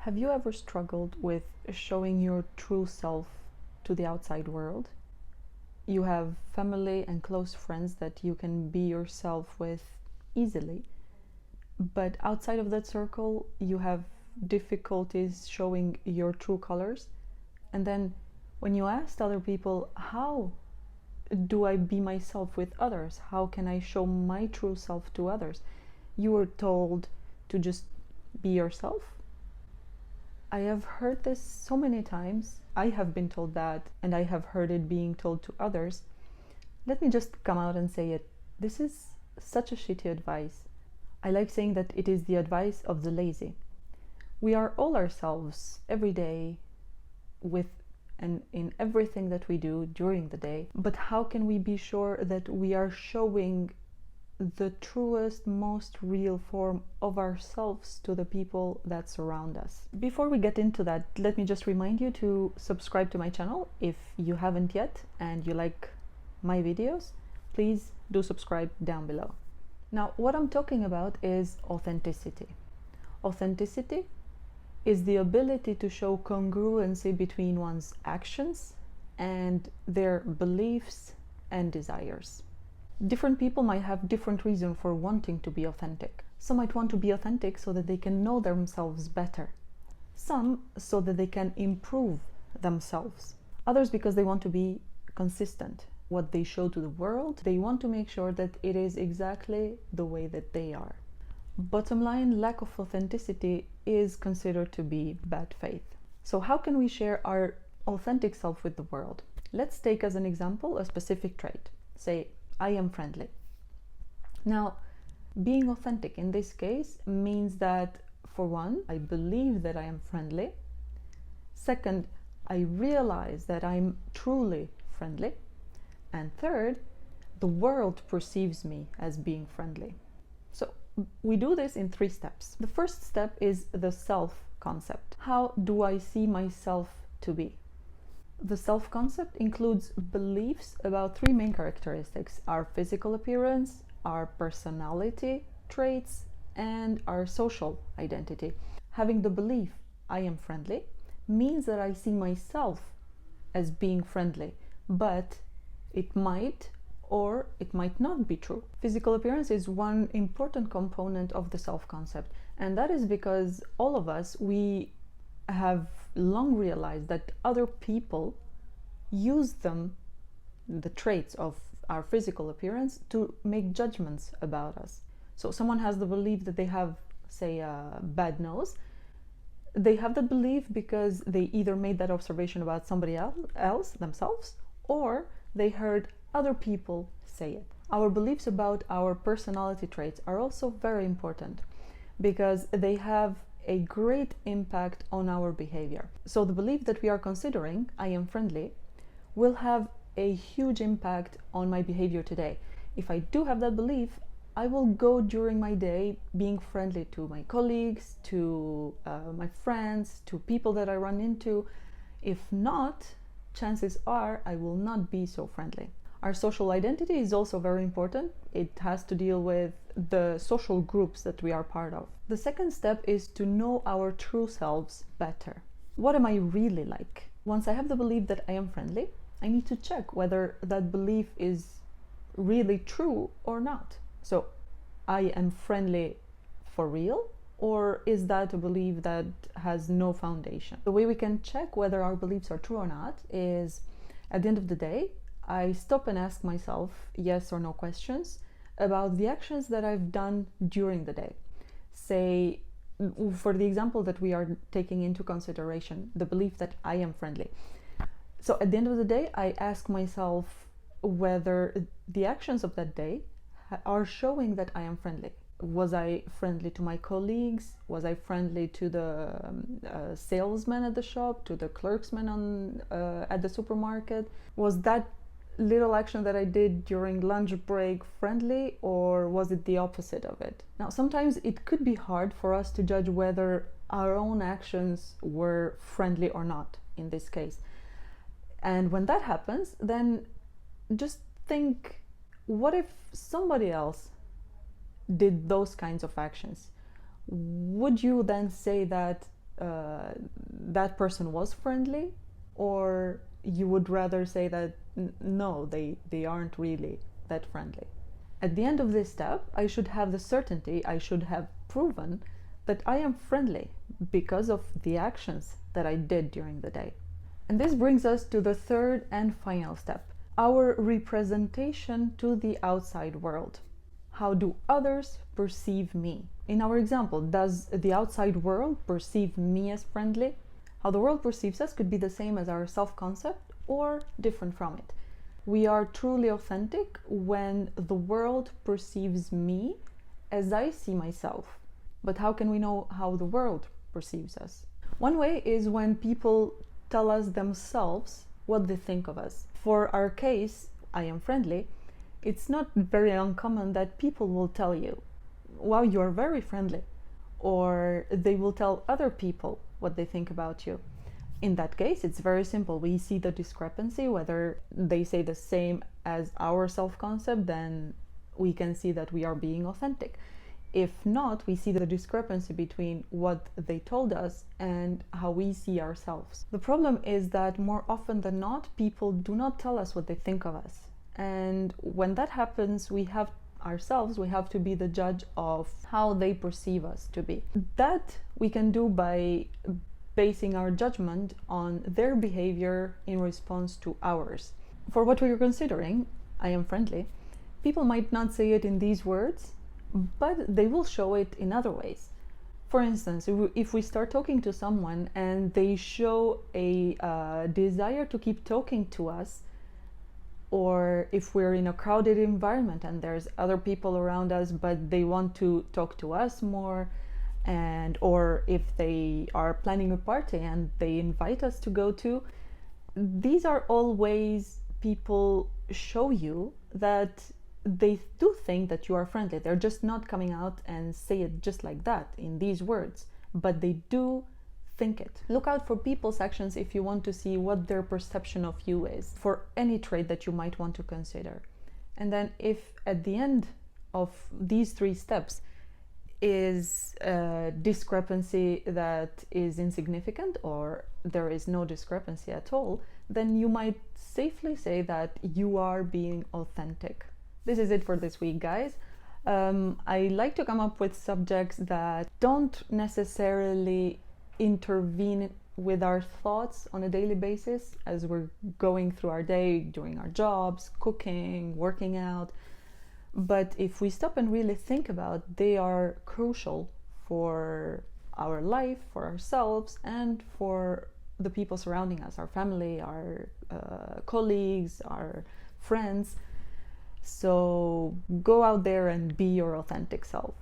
Have you ever struggled with showing your true self to the outside world? You have family and close friends that you can be yourself with easily, but outside of that circle, you have difficulties showing your true colors. And then when you asked other people, how do I be myself with others? How can I show my true self to others? You were told to just be yourself. I have heard this so many times. I have been told that, and I have heard it being told to others. Let me just come out and say it. This is such a shitty advice. I like saying that it is the advice of the lazy. We are all ourselves every day with and in everything that we do during the day. But how can we be sure that we are showing the truest, most real form of ourselves to the people that surround us? Before we get into that, let me just remind you to subscribe to my channel if you haven't yet and you like my videos. Please do subscribe down below. Now, what I'm talking about is authenticity. Authenticity is the ability to show congruency between one's actions and their beliefs and desires. Different people might have different reasons for wanting to be authentic. Some might want to be authentic so that they can know themselves better. Some so that they can improve themselves. Others because they want to be consistent. What they show to the world, they want to make sure that it is exactly the way that they are. Bottom line, lack of authenticity is considered to be bad faith. So how can we share our authentic self with the world? Let's take as an example a specific trait. Say, I am friendly. Now, being authentic in this case means that, for one, I believe that I am friendly. Second, I realize that I'm truly friendly. And third, the world perceives me as being friendly. So we do this in 3 steps. The first step is the self concept. How do I see myself to be? The self concept includes beliefs about 3 main characteristics: our physical appearance, our personality traits, and our social identity. Having the belief I am friendly means that I see myself as being friendly, but it might or it might not be true. Physical appearance is one important component of the self-concept, and that is because all of us, we have long realized that other people use the traits of our physical appearance, to make judgments about us. So someone has the belief that they have, say, a bad nose. They have that belief because they either made that observation about somebody else themselves, or they heard other people say it. Our beliefs about our personality traits are also very important because they have a great impact on our behavior. So the belief that we are considering, I am friendly, will have a huge impact on my behavior today. If I do have that belief, I will go during my day being friendly to my colleagues, to my friends, to people that I run into. If not, chances are I will not be so friendly. Our social identity is also very important. It has to deal with the social groups that we are part of. The second step is to know our true selves better. What am I really like? Once I have the belief that I am friendly, I need to check whether that belief is really true or not. So, I am friendly for real? Or is that a belief that has no foundation? The way we can check whether our beliefs are true or not is, at the end of the day, I stop and ask myself yes or no questions about the actions that I've done during the day. Say, for the example that we are taking into consideration, the belief that I am friendly. So at the end of the day, I ask myself whether the actions of that day are showing that I am friendly. Was I friendly to my colleagues? Was I friendly to the salesman at the shop, to the clerksman at the supermarket? Was that little action that I did during lunch break friendly, or was it the opposite of it? Now, sometimes it could be hard for us to judge whether our own actions were friendly or not in this case. And when that happens, then just think, what if somebody else did those kinds of actions? Would you then say that that person was friendly, or you would rather say that no, they aren't really that friendly. At the end of this step, I should have the certainty, I should have proven that I am friendly because of the actions that I did during the day. And this brings us to the third and final step, our representation to the outside world. How do others perceive me? In our example, does the outside world perceive me as friendly? How the world perceives us could be the same as our self-concept or different from it. We are truly authentic when the world perceives me as I see myself. But how can we know how the world perceives us? One way is when people tell us themselves what they think of us. For our case, I am friendly, it's not very uncommon that people will tell you, wow, you are very friendly. Or they will tell other people what they think about you. In that case, it's very simple. We see the discrepancy, whether they say the same as our self-concept, then we can see that we are being authentic. If not, we see the discrepancy between what they told us and how we see ourselves. The problem is that more often than not, people do not tell us what they think of us. And when that happens, we have to be the judge of how they perceive us to be. That we can do by basing our judgment on their behavior in response to ours. For what we are considering, I am friendly, people might not say it in these words, but they will show it in other ways. For instance, if we start talking to someone and they show a desire to keep talking to us, or if we're in a crowded environment and there's other people around us but they want to talk to us more, or if they are planning a party and they invite us to go to, these are all ways people show you that they do think that you are friendly. They're just not coming out and say it just like that in these words, but they do think it. Look out for people's actions if you want to see what their perception of you is, for any trait that you might want to consider. And then if at the end of these three steps is a discrepancy that is insignificant, or there is no discrepancy at all, then you might safely say that you are being authentic. This is it for this week, guys. I like to come up with subjects that don't necessarily intervene with our thoughts on a daily basis as we're going through our day, doing our jobs, cooking, working out. But if we stop and really think about, they are crucial for our life, for ourselves, and for the people surrounding us, our family, our colleagues, our friends. So go out there and be your authentic self.